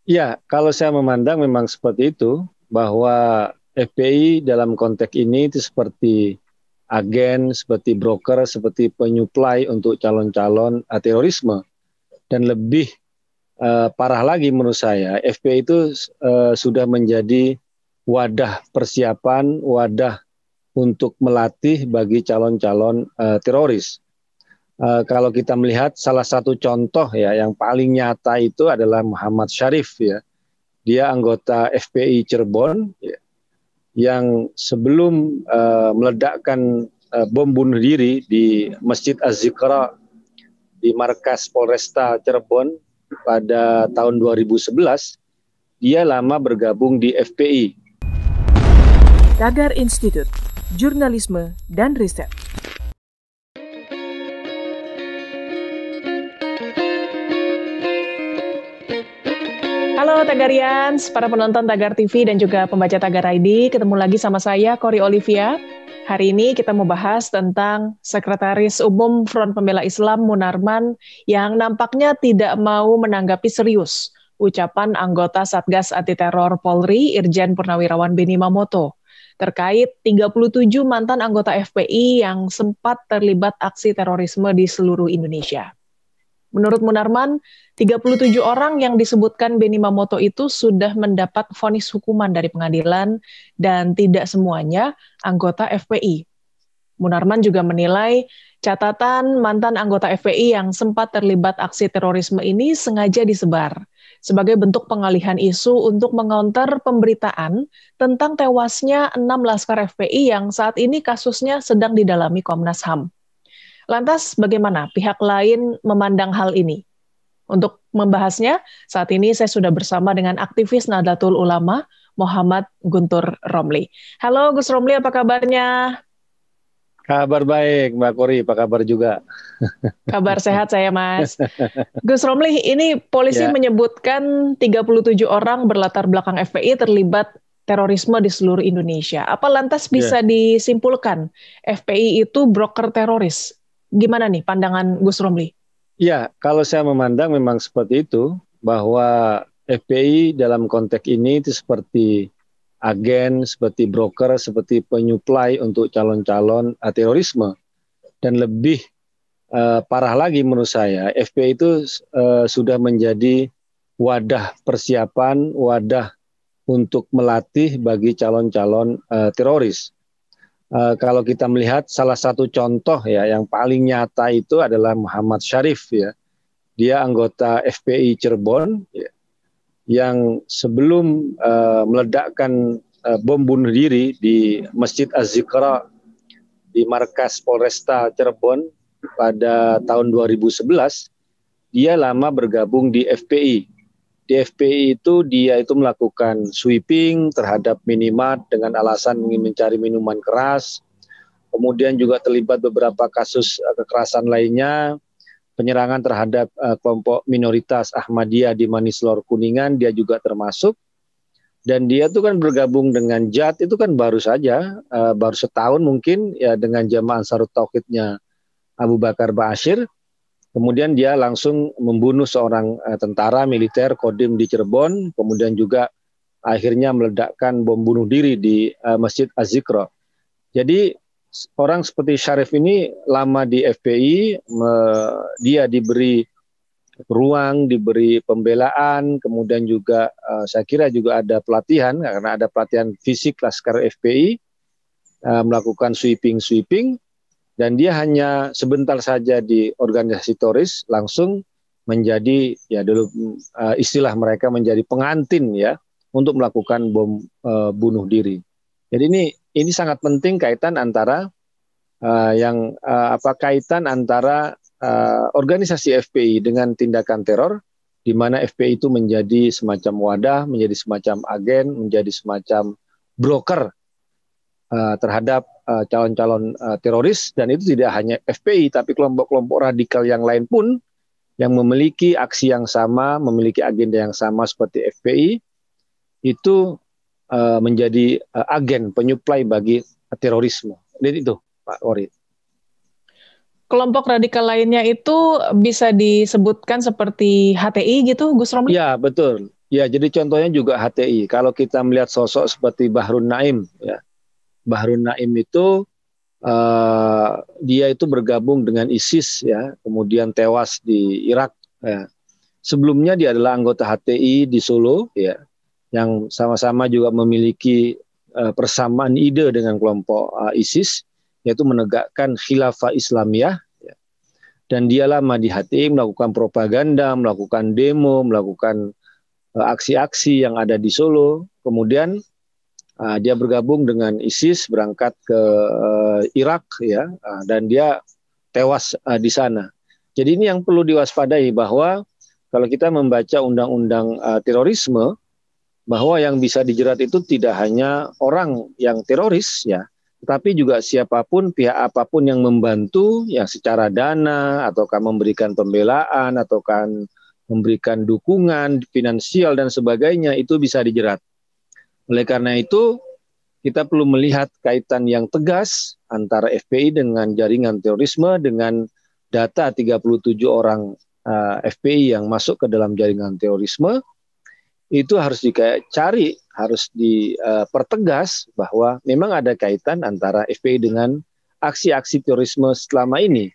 Ya, kalau saya memandang memang seperti itu, bahwa FPI dalam konteks ini itu seperti agen, seperti broker, seperti penyuplai untuk calon-calon terorisme. Dan lebih parah lagi menurut saya, FPI itu sudah menjadi wadah persiapan, wadah untuk melatih bagi calon-calon teroris. Kalau kita melihat salah satu contoh ya yang paling nyata itu adalah Muhammad Syarif ya. Dia anggota FPI Cirebon ya, yang sebelum meledakkan bom bunuh diri di Masjid Az-Zikra di markas Polresta Cirebon pada tahun 2011, dia lama bergabung di FPI. Tagar Institut, Jurnalisme dan Riset. Halo Tagarians, para penonton Tagar TV dan juga pembaca Tagar ID, ketemu lagi sama saya, Kori Olivia. Hari ini kita mau bahas tentang Sekretaris Umum Front Pembela Islam Munarman yang nampaknya tidak mau menanggapi serius ucapan anggota Satgas Anti Teror Polri, Irjen Purnawirawan Beni Mamoto, terkait 37 mantan anggota FPI yang sempat terlibat aksi terorisme di seluruh Indonesia. Menurut Munarman, 37 orang yang disebutkan Beni Mamoto itu sudah mendapat vonis hukuman dari pengadilan dan tidak semuanya anggota FPI. Munarman juga menilai catatan mantan anggota FPI yang sempat terlibat aksi terorisme ini sengaja disebar sebagai bentuk pengalihan isu untuk mengonter pemberitaan tentang tewasnya 6 laskar FPI yang saat ini kasusnya sedang didalami Komnas HAM. Lantas bagaimana pihak lain memandang hal ini? Untuk membahasnya, saat ini saya sudah bersama dengan aktivis Nahdlatul Ulama, Muhammad Guntur Romli. Halo Gus Romli, apa kabarnya? Kabar baik, Mbak Kori, apa kabar juga? Kabar sehat saya, Mas. Gus Romli, ini polisi menyebutkan 37 orang berlatar belakang FPI terlibat terorisme di seluruh Indonesia. Apa lantas bisa disimpulkan FPI itu broker teroris? Gimana nih pandangan Gus Romli? Ya, kalau saya memandang memang seperti itu, bahwa FPI dalam konteks ini itu seperti agen, seperti broker, seperti penyuplai untuk calon-calon terorisme. Dan lebih parah lagi menurut saya, FPI itu sudah menjadi wadah persiapan, wadah untuk melatih bagi calon-calon teroris. Kalau kita melihat salah satu contoh ya yang paling nyata itu adalah Muhammad Syarif ya. Dia anggota FPI Cirebon ya, yang sebelum meledakkan bom bunuh diri di Masjid Az-Zikra di markas Polresta Cirebon pada tahun 2011, dia lama bergabung di FPI. Di FPI itu dia itu melakukan sweeping terhadap minimat dengan alasan ingin mencari minuman keras. Kemudian juga terlibat beberapa kasus kekerasan lainnya, penyerangan terhadap kelompok minoritas Ahmadiyah di Manislor Kuningan, dia juga termasuk. Dan dia tuh kan bergabung dengan JAT itu kan baru saja, baru setahun mungkin ya dengan Jamaah Ansarut Tauhidnya Abu Bakar Ba'asyir. Kemudian dia langsung membunuh seorang tentara militer Kodim di Cirebon, kemudian juga akhirnya meledakkan bom bunuh diri di Masjid Az-Zikra. Jadi orang seperti Syarif ini lama di FPI, dia diberi ruang, diberi pembelaan, kemudian juga saya kira juga ada pelatihan, karena ada pelatihan fisik Laskar FPI, melakukan sweeping, dan dia hanya sebentar saja di organisasi teroris langsung menjadi ya dulu istilah mereka menjadi pengantin ya untuk melakukan bom bunuh diri. Jadi ini sangat penting kaitan antara kaitan antara organisasi FPI dengan tindakan teror, di mana FPI itu menjadi semacam wadah, menjadi semacam agen, menjadi semacam broker terhadap calon-calon teroris, dan itu tidak hanya FPI tapi kelompok-kelompok radikal yang lain pun yang memiliki aksi yang sama, memiliki agenda yang sama seperti FPI itu menjadi agen penyuplai bagi terorisme. Jadi itu Pak Kori. Kelompok radikal lainnya itu bisa disebutkan seperti HTI gitu, Gus Romli? Ya betul. Ya, jadi contohnya juga HTI. Kalau kita melihat sosok seperti Bahrun Naim, ya, Bahrun Naim itu dia itu bergabung dengan ISIS, ya, kemudian tewas di Irak. Ya. Sebelumnya dia adalah anggota HTI di Solo, ya, yang sama-sama juga memiliki persamaan ide dengan kelompok ISIS, yaitu menegakkan khilafah Islamiyah. Ya. Dan dia lama di HTI melakukan propaganda, melakukan demo, melakukan aksi-aksi yang ada di Solo. Kemudian dia bergabung dengan ISIS, berangkat ke Irak, ya, dan dia tewas di sana. Jadi ini yang perlu diwaspadai, bahwa kalau kita membaca undang-undang terorisme, bahwa yang bisa dijerat itu tidak hanya orang yang teroris, ya, tetapi juga siapapun, pihak apapun yang membantu, ya, secara dana, ataukah memberikan pembelaan, ataukah memberikan dukungan finansial dan sebagainya, itu bisa dijerat. Oleh karena itu, kita perlu melihat kaitan yang tegas antara FPI dengan jaringan terorisme, dengan data 37 orang FPI yang masuk ke dalam jaringan terorisme. Itu harus dicari, harus dipertegas bahwa memang ada kaitan antara FPI dengan aksi-aksi terorisme selama ini.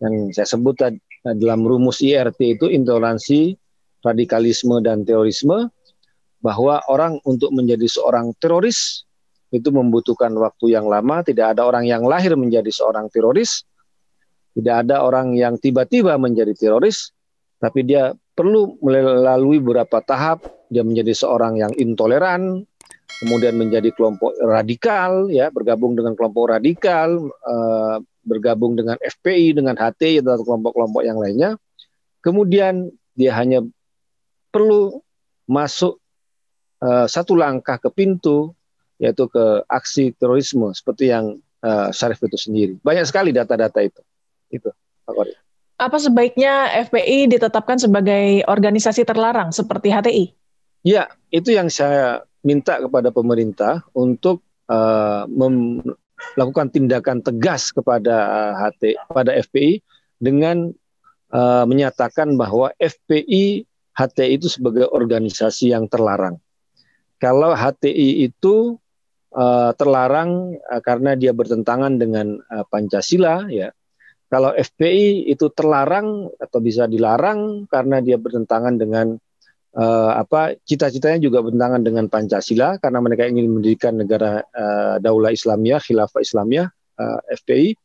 Yang saya sebut dalam rumus IRT itu intoleransi, radikalisme, dan terorisme, bahwa orang untuk menjadi seorang teroris itu membutuhkan waktu yang lama. Tidak ada orang yang lahir menjadi seorang teroris, tidak ada orang yang tiba-tiba menjadi teroris, tapi dia perlu melalui beberapa tahap. Dia menjadi seorang yang intoleran, kemudian menjadi kelompok radikal, ya, bergabung dengan kelompok radikal, bergabung dengan FPI, dengan HTI, atau kelompok-kelompok yang lainnya. Kemudian dia hanya perlu masuk satu langkah ke pintu, yaitu ke aksi terorisme, seperti yang Syarif itu sendiri. Banyak sekali data-data itu. Itu, Pak Kori. Apa sebaiknya FPI ditetapkan sebagai organisasi terlarang seperti HTI? Ya, itu yang saya minta kepada pemerintah untuk melakukan tindakan tegas kepada pada FPI dengan menyatakan bahwa FPI HTI itu sebagai organisasi yang terlarang. Kalau HTI itu terlarang karena dia bertentangan dengan Pancasila, ya. Kalau FPI itu terlarang atau bisa dilarang karena dia bertentangan dengan cita-citanya juga bertentangan dengan Pancasila, karena mereka ingin mendirikan negara Daulah Islamiyah, Khilafah Islamiyah, FPI.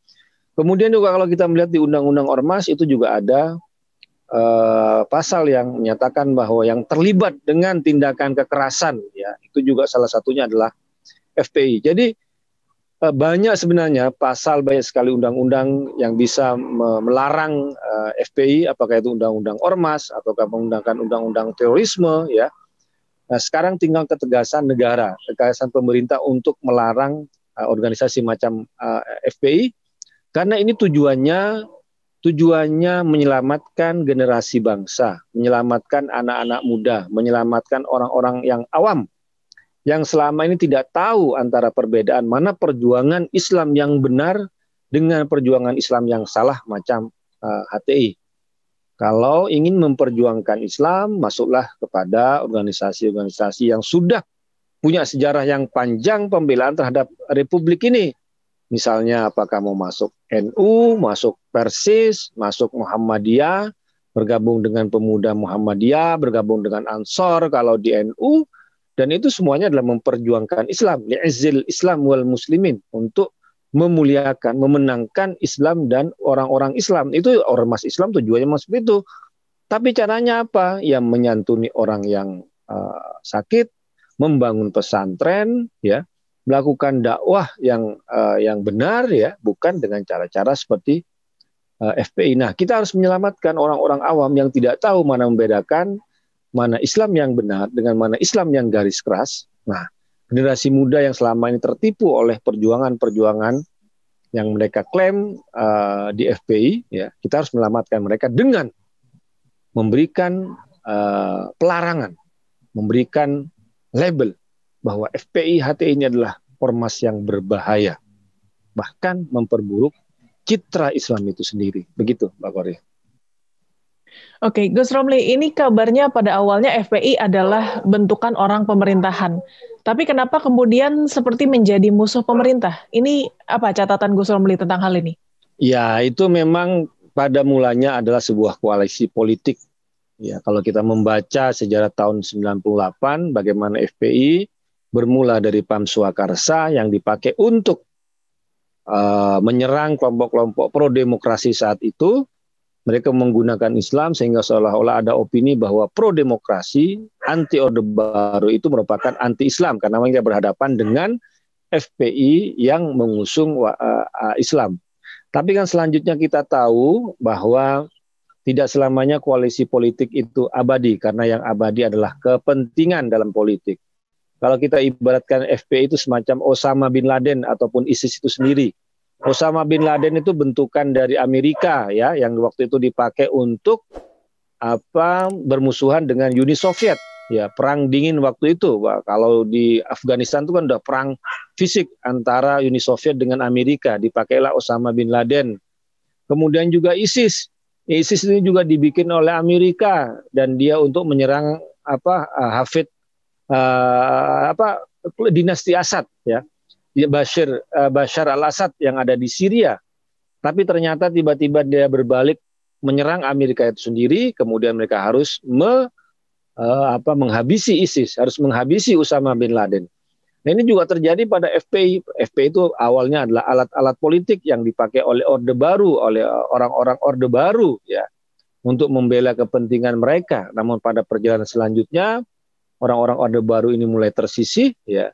Kemudian juga kalau kita melihat di Undang-Undang Ormas itu juga ada pasal yang menyatakan bahwa yang terlibat dengan tindakan kekerasan, ya, itu juga salah satunya adalah FPI. Jadi banyak sebenarnya pasal, banyak sekali undang-undang yang bisa melarang FPI, apakah itu undang-undang ormas ataukah menggunakan undang-undang terorisme, ya. Nah, sekarang tinggal ketegasan negara, ketegasan pemerintah untuk melarang organisasi macam FPI, karena ini tujuannya menyelamatkan generasi bangsa, menyelamatkan anak-anak muda, menyelamatkan orang-orang yang awam, yang selama ini tidak tahu antara perbedaan mana perjuangan Islam yang benar dengan perjuangan Islam yang salah macam HTI. Kalau ingin memperjuangkan Islam, masuklah kepada organisasi-organisasi yang sudah punya sejarah yang panjang pembelaan terhadap Republik ini. Misalnya apakah mau masuk NU, masuk Persis, masuk Muhammadiyah, bergabung dengan pemuda Muhammadiyah, bergabung dengan Ansor kalau di NU. Dan itu semuanya adalah memperjuangkan Islam, li'izzil Islam wal muslimin, untuk memuliakan, memenangkan Islam dan orang-orang Islam. Itu ormas Islam tujuannya seperti itu. Tapi caranya apa? Ya menyantuni orang yang sakit, membangun pesantren, ya, melakukan dakwah yang benar, ya, bukan dengan cara-cara seperti FPI. Nah, kita harus menyelamatkan orang-orang awam yang tidak tahu mana membedakan mana Islam yang benar dengan mana Islam yang garis keras. Nah, generasi muda yang selama ini tertipu oleh perjuangan-perjuangan yang mereka klaim di FPI, ya, kita harus menyelamatkan mereka dengan memberikan pelarangan, memberikan label bahwa FPI HTI ini adalah ormas yang berbahaya, bahkan memperburuk citra Islam itu sendiri. Begitu, Pak Kori. Oke, Gus Romli, ini kabarnya pada awalnya FPI adalah bentukan orang pemerintahan. Tapi kenapa kemudian seperti menjadi musuh pemerintah? Ini apa catatan Gus Romli tentang hal ini? Ya, itu memang pada mulanya adalah sebuah koalisi politik. Ya, kalau kita membaca sejarah tahun 98, bagaimana FPI bermula dari Pam Swakarsa yang dipakai untuk menyerang kelompok-kelompok pro-demokrasi saat itu. Mereka menggunakan Islam sehingga seolah-olah ada opini bahwa pro-demokrasi, anti-Orde Baru itu merupakan anti-Islam karena mereka berhadapan dengan FPI yang mengusung Islam. Tapi kan selanjutnya kita tahu bahwa tidak selamanya koalisi politik itu abadi, karena yang abadi adalah kepentingan dalam politik. Kalau kita ibaratkan FPI itu semacam Osama bin Laden ataupun ISIS itu sendiri. Osama bin Laden itu bentukan dari Amerika ya, yang waktu itu dipakai untuk bermusuhan dengan Uni Soviet. Ya, perang dingin waktu itu. Wah, kalau di Afghanistan itu kan udah perang fisik antara Uni Soviet dengan Amerika, dipakailah Osama bin Laden. Kemudian juga ISIS. ISIS ini juga dibikin oleh Amerika dan dia untuk menyerang Hafid dinasti Assad ya. Bashar al-Assad yang ada di Syria. Tapi ternyata tiba-tiba dia berbalik menyerang Amerika itu sendiri, kemudian mereka harus menghabisi ISIS, harus menghabisi Osama bin Laden. Nah, ini juga terjadi pada FPI. FPI itu awalnya adalah alat-alat politik yang dipakai oleh Orde Baru, oleh orang-orang Orde Baru ya, untuk membela kepentingan mereka. Namun pada perjalanan selanjutnya orang-orang Orde Baru ini mulai tersisih ya.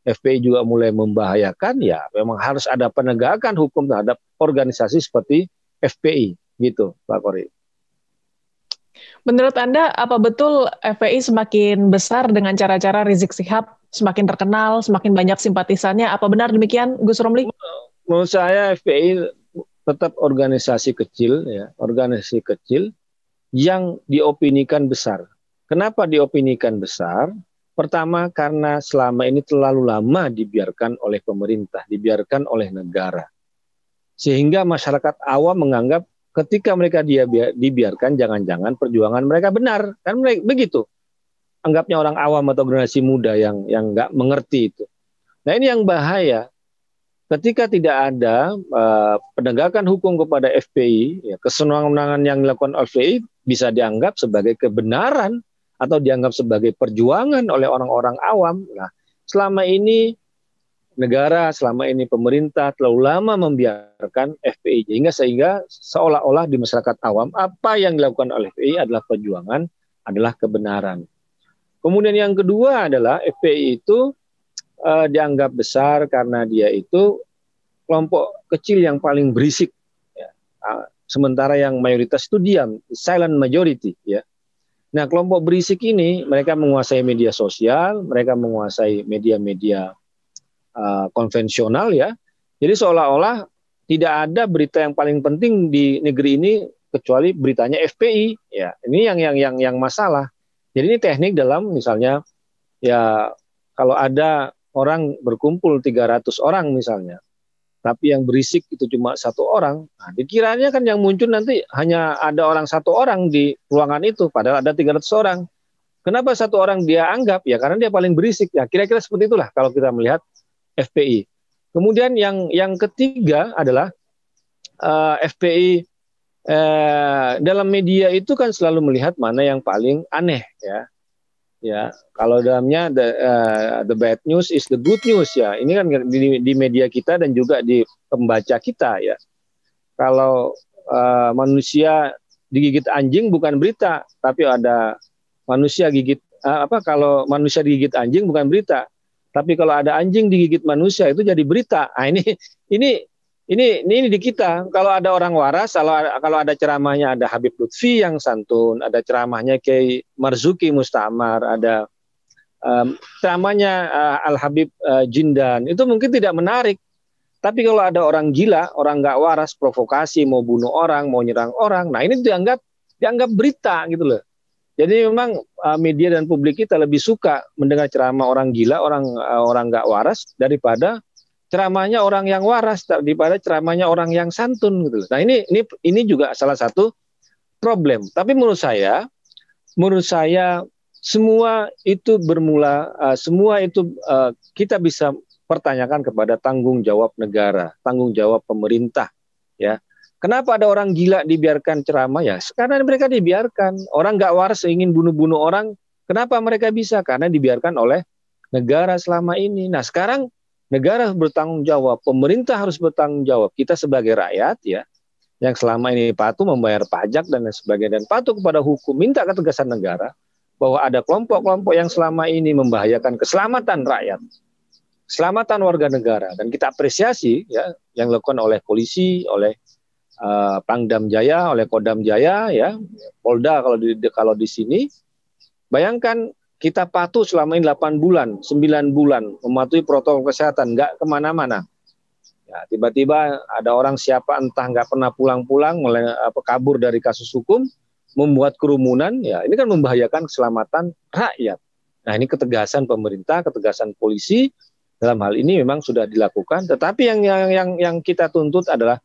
FPI juga mulai membahayakan, ya memang harus ada penegakan hukum terhadap organisasi seperti FPI, gitu Pak Kori. Menurut Anda, apa betul FPI semakin besar dengan cara-cara Rizik Syihab semakin terkenal, semakin banyak simpatisannya? Apa benar demikian, Gus Romli? Menurut saya FPI tetap organisasi kecil, ya, organisasi kecil yang diopinikan besar. Kenapa diopinikan besar? Pertama, karena selama ini terlalu lama dibiarkan oleh pemerintah, dibiarkan oleh negara. Sehingga masyarakat awam menganggap ketika mereka dibiarkan, jangan-jangan perjuangan mereka benar. Kan mereka begitu. Anggapnya orang awam atau generasi muda yang nggak mengerti itu. Nah, ini yang bahaya. Ketika tidak ada penegakan hukum kepada FPI, ya, kesenangan yang dilakukan FPI bisa dianggap sebagai kebenaran atau dianggap sebagai perjuangan oleh orang-orang awam. Nah, selama ini negara, selama ini pemerintah terlalu lama membiarkan FPI sehingga seolah-olah di masyarakat awam apa yang dilakukan oleh FPI adalah perjuangan, adalah kebenaran. Kemudian yang kedua adalah FPI itu dianggap besar karena dia itu kelompok kecil yang paling berisik, ya. Sementara yang mayoritas itu diam, silent majority, ya. Nah, kelompok berisik ini mereka menguasai media sosial, mereka menguasai media-media konvensional, ya. Jadi seolah-olah tidak ada berita yang paling penting di negeri ini kecuali beritanya FPI, ya. Ini yang masalah. Jadi ini teknik dalam misalnya, ya, kalau ada orang berkumpul 300 orang misalnya, tapi yang berisik itu cuma 1 orang, nah, dikiranya kan yang muncul nanti hanya ada orang 1 orang di ruangan itu, padahal ada 300 orang. Kenapa 1 orang dia anggap? Ya karena dia paling berisik. Ya kira-kira seperti itulah kalau kita melihat FPI. Kemudian yang ketiga adalah FPI dalam media itu kan selalu melihat mana yang paling aneh, ya. Ya, kalau dalamnya the bad news is the good news, ya. Ini kan di media kita dan juga di pembaca kita, ya. Kalau manusia digigit anjing bukan berita, tapi ada manusia gigit kalau manusia digigit anjing bukan berita, tapi kalau ada anjing digigit manusia itu jadi berita. Nah, ini di kita. Kalau ada orang waras, kalau ada ceramahnya ada Habib Lutfi yang santun, ada ceramahnya Kiai Marzuki Mustamar, ada ceramahnya Al Habib Jindan, itu mungkin tidak menarik. Tapi kalau ada orang gila, orang nggak waras, provokasi, mau bunuh orang, mau nyerang orang, nah ini dianggap berita gitu loh. Jadi memang media dan publik kita lebih suka mendengar ceramah orang gila, orang nggak waras daripada ceramahnya orang yang waras, daripada ceramahnya orang yang santun gitu loh. Nah, ini juga salah satu problem. Tapi menurut saya semua itu bermula, semua itu kita bisa pertanyakan kepada tanggung jawab negara, tanggung jawab pemerintah, ya. Kenapa ada orang gila dibiarkan ceramah? Ya, karena mereka dibiarkan. Orang nggak waras ingin bunuh-bunuh orang, kenapa mereka bisa? Karena dibiarkan oleh negara selama ini. Nah, sekarang negara harus bertanggung jawab, pemerintah harus bertanggung jawab. Kita sebagai rakyat, ya, yang selama ini patuh membayar pajak dan lain sebagainya, dan patuh kepada hukum, minta ketegasan negara bahwa ada kelompok-kelompok yang selama ini membahayakan keselamatan rakyat, keselamatan warga negara, dan kita apresiasi, ya, yang dilakukan oleh polisi, oleh Pangdam Jaya, oleh Kodam Jaya, ya, Polda kalau di sini. Bayangkan kita patuh selama ini 8 bulan, 9 bulan mematuhi protokol kesehatan, nggak kemana-mana. Ya, tiba-tiba ada orang siapa entah nggak pernah pulang-pulang, kabur dari kasus hukum, membuat kerumunan, ya ini kan membahayakan keselamatan rakyat. Nah, ini ketegasan pemerintah, ketegasan polisi dalam hal ini memang sudah dilakukan. Tetapi yang kita tuntut adalah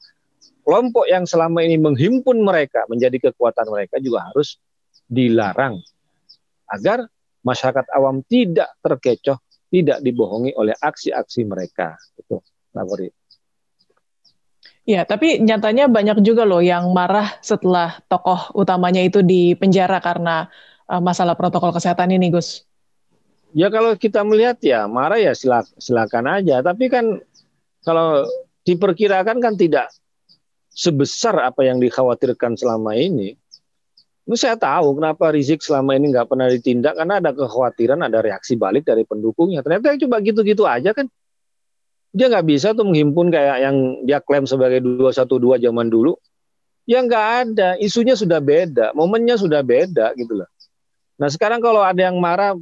kelompok yang selama ini menghimpun mereka menjadi kekuatan mereka juga harus dilarang agar masyarakat awam tidak terkecoh, tidak dibohongi oleh aksi-aksi mereka. Itu, Nagori. Ya, tapi nyatanya banyak juga loh yang marah setelah tokoh utamanya itu dipenjara karena masalah protokol kesehatan ini, Gus. Ya kalau kita melihat ya marah ya silakan aja. Tapi kan kalau diperkirakan kan tidak sebesar apa yang dikhawatirkan selama ini. Itu saya tahu kenapa Rizik selama ini nggak pernah ditindak, karena ada kekhawatiran, ada reaksi balik dari pendukungnya. Ternyata cuma gitu-gitu aja kan. Dia nggak bisa tuh menghimpun kayak yang dia klaim sebagai 212 zaman dulu. Ya nggak ada, isunya sudah beda, momennya sudah beda gitu loh. Nah sekarang kalau ada yang marah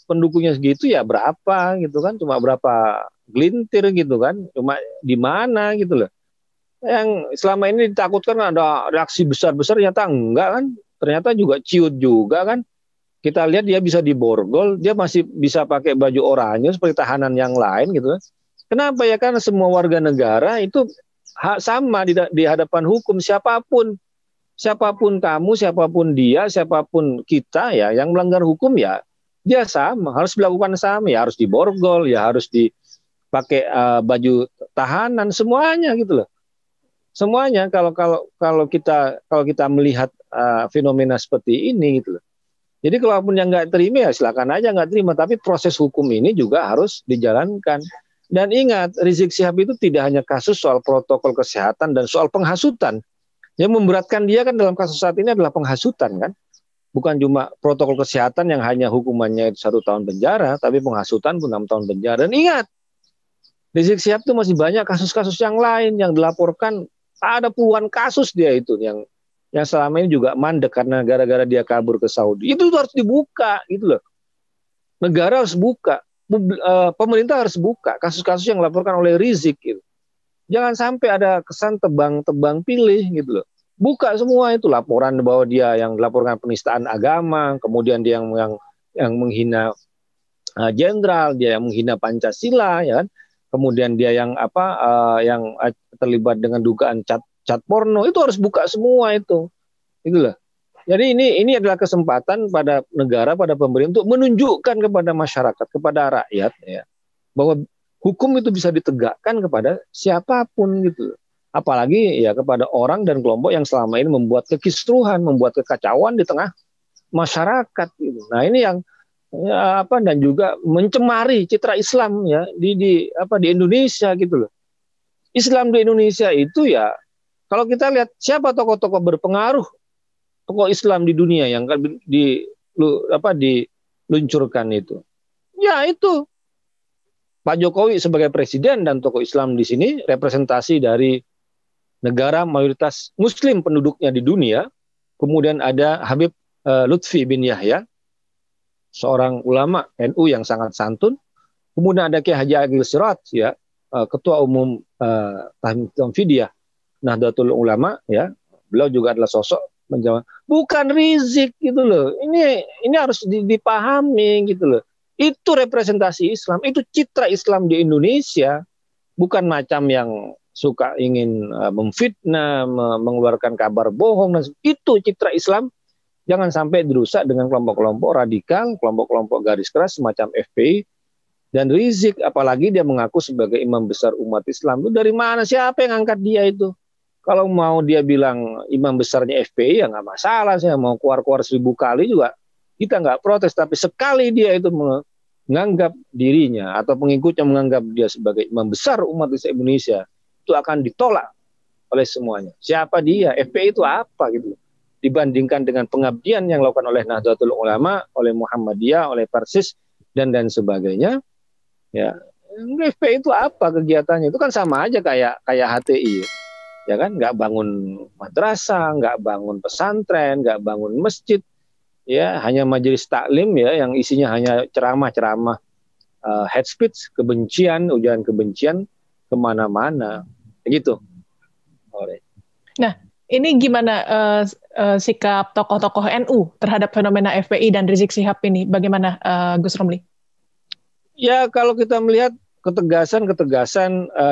pendukungnya segitu ya berapa gitu kan, cuma berapa gelintir gitu kan, cuma di mana gitu loh. Yang selama ini ditakutkan ada reaksi besar-besar, ternyata enggak kan, ternyata juga ciut juga kan. Kita lihat dia bisa diborgol, dia masih bisa pakai baju oranye seperti tahanan yang lain gitu kan. Kenapa ya? Karena semua warga negara itu sama di hadapan hukum, siapapun kamu, siapapun dia, siapapun kita ya yang melanggar hukum ya dia sama, harus dilakukan sama, ya harus diborgol, ya harus dipakai baju tahanan, semuanya gitu loh. Semuanya kalau kita melihat fenomena seperti ini gitu loh. Jadi kalaupun yang nggak terima ya silakan aja nggak terima, tapi proses hukum ini juga harus dijalankan. Dan ingat, Rizik Syihab itu tidak hanya kasus soal protokol kesehatan dan soal penghasutan. Yang memberatkan dia kan dalam kasus saat ini adalah penghasutan kan. Bukan cuma protokol kesehatan yang hanya hukumannya 1 tahun penjara, tapi penghasutan pun 6 tahun penjara. Dan ingat, Rizik Syihab itu masih banyak kasus-kasus yang lain yang dilaporkan. Ada puluhan kasus dia itu yang selama ini juga mandek karena gara-gara dia kabur ke Saudi. Itu harus dibuka gitu loh. Negara harus buka, pemerintah harus buka kasus-kasus yang dilaporkan oleh Rizik gitu. Jangan sampai ada kesan tebang-tebang pilih gitu loh. Buka semua itu laporan bahwa dia yang dilaporkan penistaan agama, kemudian dia yang menghina jenderal, dia yang menghina Pancasila, ya kan? Kemudian dia yang yang terlibat dengan dugaan cat porno, itu harus buka semua itu. Itulah. Jadi ini adalah kesempatan pada negara, pada pemerintah untuk menunjukkan kepada masyarakat, kepada rakyat ya, bahwa hukum itu bisa ditegakkan kepada siapapun gitu. Apalagi ya kepada orang dan kelompok yang selama ini membuat kekisruhan, membuat kekacauan di tengah masyarakat gitu. Nah, ini yang ya, dan juga mencemari citra Islam ya di Indonesia gitu loh. Islam di Indonesia itu ya kalau kita lihat siapa tokoh-tokoh berpengaruh tokoh Islam di dunia yang diluncurkan itu. Ya itu Pak Jokowi sebagai presiden dan tokoh Islam di sini representasi dari negara mayoritas Muslim penduduknya di dunia. Kemudian ada Habib Lutfi bin Yahya, seorang ulama NU yang sangat santun. Kemudian ada Kiai Haji Agil Sirot, ya, ketua umum Tahfidiyah Nahdlatul Ulama, ya. Beliau juga adalah sosok menjawab. Bukan Rizik gitu loh. Ini harus dipahami gitu loh. Itu representasi Islam, itu citra Islam di Indonesia, bukan macam yang suka ingin memfitnah, mengeluarkan kabar bohong, dan itu citra Islam jangan sampai dirusak dengan kelompok-kelompok radikal, kelompok-kelompok garis keras semacam FPI dan Rizik, apalagi dia mengaku sebagai imam besar umat Islam. Itu dari mana? Siapa yang angkat dia itu? Kalau mau dia bilang imam besarnya FPI ya nggak masalah, saya mau keluar-keluar 1000 kali juga kita nggak protes. Tapi sekali dia itu menganggap dirinya atau pengikutnya menganggap dia sebagai imam besar umat Islam Indonesia, itu akan ditolak oleh semuanya. Siapa dia? FPI itu apa gitu? Dibandingkan dengan pengabdian yang dilakukan oleh Nahdlatul Ulama, oleh Muhammadiyah, oleh Persis dan sebagainya, ya FPI itu apa kegiatannya? Itu kan sama aja kayak HTI, ya kan? Nggak bangun madrasah, nggak bangun pesantren, nggak bangun masjid, ya hanya majelis taklim ya yang isinya hanya ceramah-ceramah, hate speech, kebencian, ujaran kebencian kemana-mana, begitu. Nah, ini gimana sikap tokoh-tokoh NU terhadap fenomena FPI dan Rizik Syihab ini? Bagaimana Gus Romli? Ya kalau kita melihat ketegasan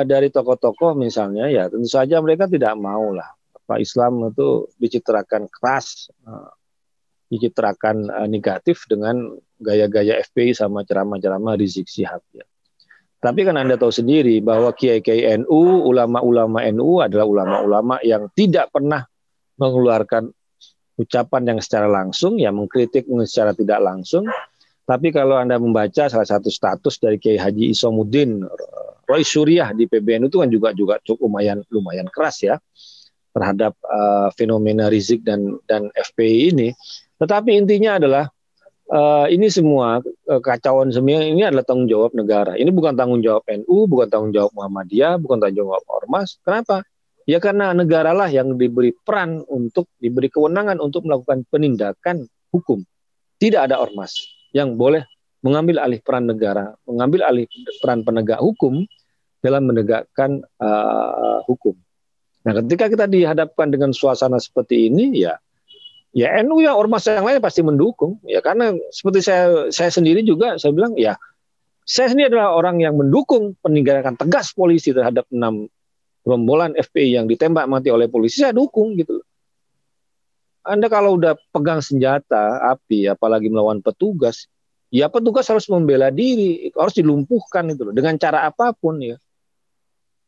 dari tokoh-tokoh misalnya, ya tentu saja mereka tidak mau lah Pak Islam itu dicitrakan keras, dicitrakan negatif dengan gaya-gaya FPI sama ceramah-ceramah Rizik Syihab. Ya. Tapi kan Anda tahu sendiri bahwa kiai-kiai NU, ulama-ulama NU adalah ulama-ulama yang tidak pernah mengeluarkan ucapan yang secara langsung, ya mengkritik secara tidak langsung. Tapi kalau Anda membaca salah satu status dari Kiai Haji Isomuddin Roy Suriah di PBNU itu kan juga cukup lumayan keras ya terhadap fenomena Rizik dan FPI ini. Tetapi intinya adalah ini semua kekacauan semua ini adalah tanggung jawab negara. Ini bukan tanggung jawab NU, bukan tanggung jawab Muhammadiyah, bukan tanggung jawab Ormas. Kenapa? Ya karena negaralah yang diberi peran diberi kewenangan untuk melakukan penindakan hukum. Tidak ada ormas yang boleh mengambil alih peran negara, mengambil alih peran penegak hukum dalam menegakkan hukum. Nah, ketika kita dihadapkan dengan suasana seperti ini, ya NU ya ormas yang lain pasti mendukung. Ya karena seperti saya sendiri juga saya bilang ya saya sendiri adalah orang yang mendukung penindakan tegas polisi terhadap 6 gerombolan FPI yang ditembak mati oleh polisi, saya dukung gitu. Anda kalau udah pegang senjata api, apalagi melawan petugas, ya petugas harus membela diri, harus dilumpuhkan itu loh, dengan cara apapun ya.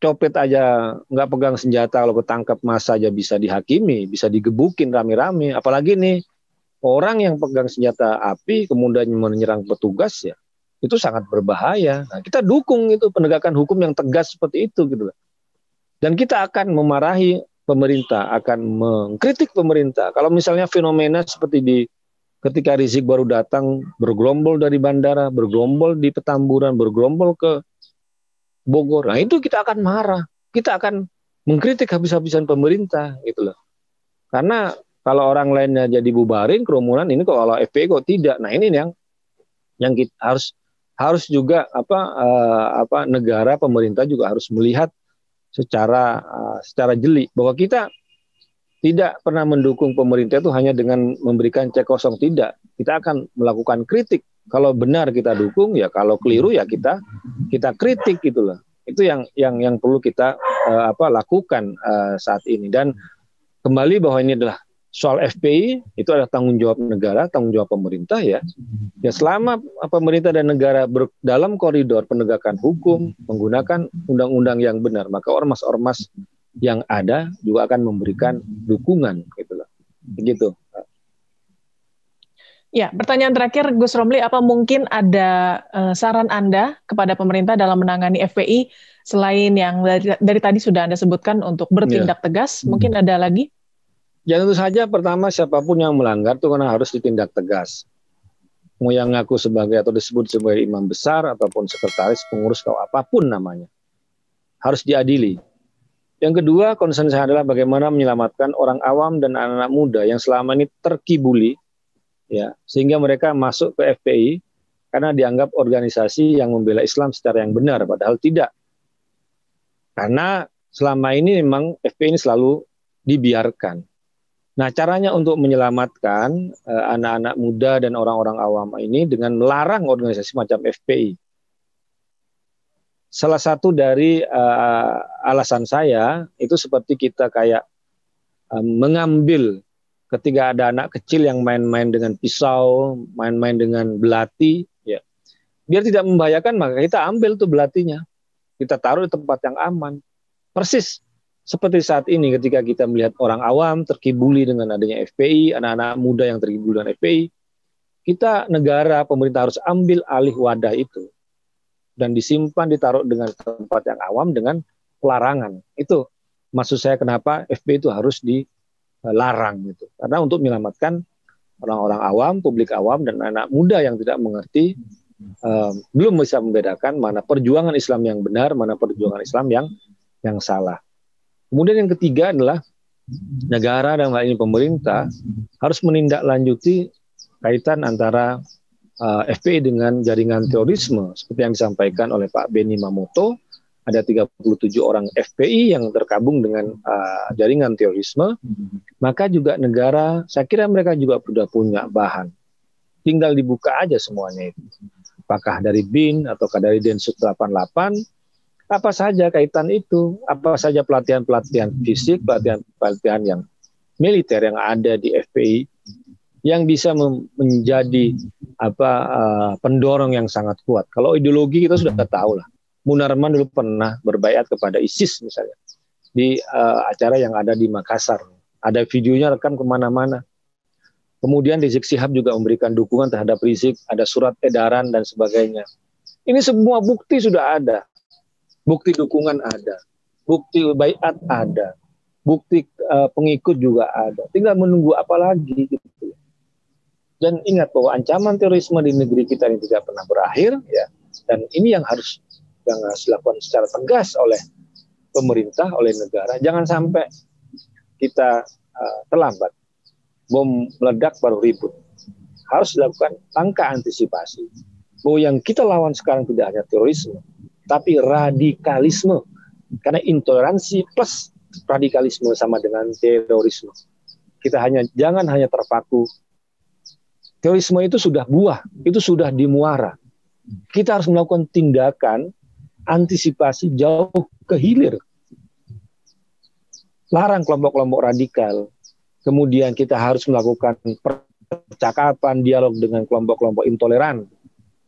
Copet aja nggak pegang senjata, kalau ketangkap massa aja bisa dihakimi, bisa digebukin rame-rame. Apalagi nih orang yang pegang senjata api kemudian menyerang petugas ya, itu sangat berbahaya. Nah, kita dukung itu penegakan hukum yang tegas seperti itu gitu loh. Dan kita akan memarahi pemerintah, akan mengkritik pemerintah. Kalau misalnya fenomena seperti ketika Rizik baru datang, bergerombol dari bandara, bergerombol di Petamburan, bergerombol ke Bogor, nah itu kita akan marah. Kita akan mengkritik habis-habisan pemerintah, gitu loh. Karena kalau orang lainnya jadi bubarin kerumunan, ini kok kalau FPI kok tidak. Nah ini yang kita harus juga negara, pemerintah juga harus melihat secara jeli bahwa kita tidak pernah mendukung pemerintah itu hanya dengan memberikan cek kosong, tidak. Kita akan melakukan kritik. Kalau benar kita dukung, ya kalau keliru ya kita kritik gitu loh. Itu yang perlu kita lakukan saat ini. Dan kembali bahwa ini adalah soal FPI, itu adalah tanggung jawab negara, tanggung jawab pemerintah ya. Ya selama pemerintah dan negara dalam koridor penegakan hukum, menggunakan undang-undang yang benar, maka ormas-ormas yang ada juga akan memberikan dukungan gitu loh. Begitu. Ya, pertanyaan terakhir Gus Romli, apa mungkin ada saran Anda kepada pemerintah dalam menangani FPI selain yang dari tadi sudah Anda sebutkan untuk bertindak tegas, mungkin ada lagi? Ya tentu saja pertama siapapun yang melanggar itu karena harus ditindak tegas. Mau yang ngaku sebagai atau disebut sebagai imam besar ataupun sekretaris, pengurus atau apapun namanya, harus diadili. Yang kedua, concern saya adalah bagaimana menyelamatkan orang awam dan anak-anak muda yang selama ini terkibuli, ya, sehingga mereka masuk ke FPI karena dianggap organisasi yang membela Islam secara yang benar, padahal tidak. Karena selama ini memang FPI ini selalu dibiarkan. Nah, caranya untuk menyelamatkan anak-anak muda dan orang-orang awam ini dengan melarang organisasi macam FPI. salah satu dari alasan saya itu seperti kita kayak mengambil ketika ada anak kecil yang main-main dengan pisau, main-main dengan belati, ya, biar tidak membahayakan maka kita ambil tuh belatinya, kita taruh di tempat yang aman. Persis seperti saat ini ketika kita melihat orang awam terkibuli dengan adanya FPI, anak-anak muda yang terkibuli dengan FPI, kita negara, pemerintah harus ambil alih wadah itu dan disimpan, ditaruh dengan tempat yang awam dengan pelarangan. Itu maksud saya kenapa FPI itu harus dilarang gitu. Karena untuk menyelamatkan orang-orang awam, publik awam dan anak muda yang tidak mengerti, belum bisa membedakan mana perjuangan Islam yang benar, mana perjuangan Islam yang salah. Kemudian yang ketiga adalah negara dan hal ini pemerintah harus menindaklanjuti kaitan antara FPI dengan jaringan terorisme seperti yang disampaikan oleh Pak Benny Mamoto. Ada 37 orang FPI yang tergabung dengan jaringan terorisme, maka juga negara, saya kira mereka juga sudah punya bahan. Tinggal dibuka aja semuanya itu. Apakah dari BIN ataukah dari Densus 88, apa saja kaitan itu, apa saja pelatihan-pelatihan fisik, pelatihan-pelatihan yang militer yang ada di FPI, yang bisa menjadi pendorong yang sangat kuat. Kalau ideologi kita sudah tahu lah. Munarman dulu pernah berbaiat kepada ISIS misalnya di acara yang ada di Makassar. Ada videonya rekam kemana-mana. Kemudian Rizik Syihab juga memberikan dukungan terhadap Rizik, ada surat edaran dan sebagainya. Ini semua bukti sudah ada. Bukti dukungan ada. Bukti baiat ada. Bukti pengikut juga ada. Tinggal menunggu apa lagi gitu. Dan ingat bahwa ancaman terorisme di negeri kita ini tidak pernah berakhir, ya. Dan ini yang harus dilakukan secara tegas oleh pemerintah, oleh negara. Jangan sampai kita terlambat. Bom meledak baru ribut. Harus dilakukan langkah antisipasi. Bahwa yang kita lawan sekarang tidak hanya terorisme, tapi radikalisme. Karena intoleransi plus radikalisme sama dengan terorisme. Kita jangan hanya terpaku. Terorisme itu sudah buah, itu sudah di muara. Kita harus melakukan tindakan antisipasi jauh ke hilir. Larang kelompok-kelompok radikal. Kemudian kita harus melakukan percakapan, dialog dengan kelompok-kelompok intoleran.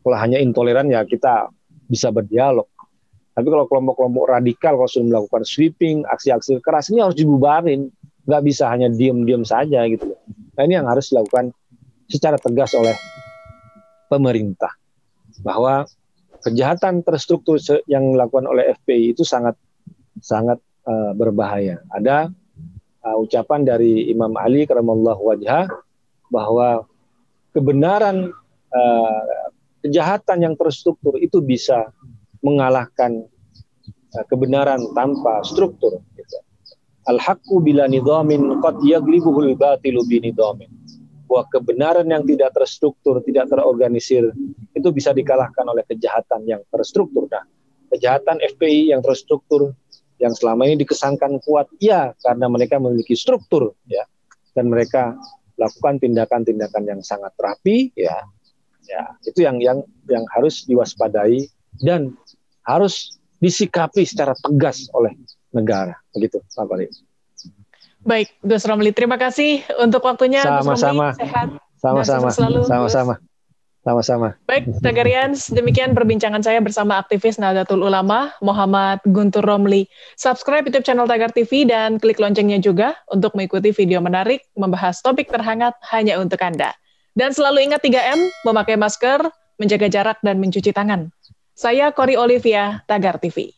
Kalau hanya intoleran ya kita bisa berdialog. Tapi kalau kelompok-kelompok radikal, kalau sudah melakukan sweeping, aksi-aksi keras, ini harus dibubarin. Nggak bisa hanya diam-diam saja gitu. Nah, ini yang harus dilakukan secara tegas oleh pemerintah. Bahwa kejahatan terstruktur yang dilakukan oleh FPI itu sangat berbahaya. Ada ucapan dari Imam Ali karamallahu wajhah bahwa kebenaran kejahatan yang terstruktur itu bisa mengalahkan kebenaran tanpa struktur. Al-haqqu bila nidhamin qad yaglibuhul batilu bi nidhamin. Bahwa kebenaran yang tidak terstruktur, tidak terorganisir, itu bisa dikalahkan oleh kejahatan yang terstruktur. Nah, kejahatan FPI yang terstruktur, yang selama ini dikesankan kuat, ya karena mereka memiliki struktur, ya, dan mereka lakukan tindakan-tindakan yang sangat rapi, ya, itu yang harus diwaspadai dan harus disikapi secara tegas oleh negara, begitu, Pak Bali. Baik, Gus Romli, terima kasih untuk waktunya. Sama-sama. Sehat. Sama-sama. Baik, Tagarians, demikian perbincangan saya bersama aktivis Nahdlatul Ulama, Muhammad Guntur Romli. Subscribe YouTube channel Tagar TV dan klik loncengnya juga untuk mengikuti video menarik membahas topik terhangat hanya untuk Anda. Dan selalu ingat 3M, memakai masker, menjaga jarak, dan mencuci tangan. Saya Kori Olivia, Tagar TV.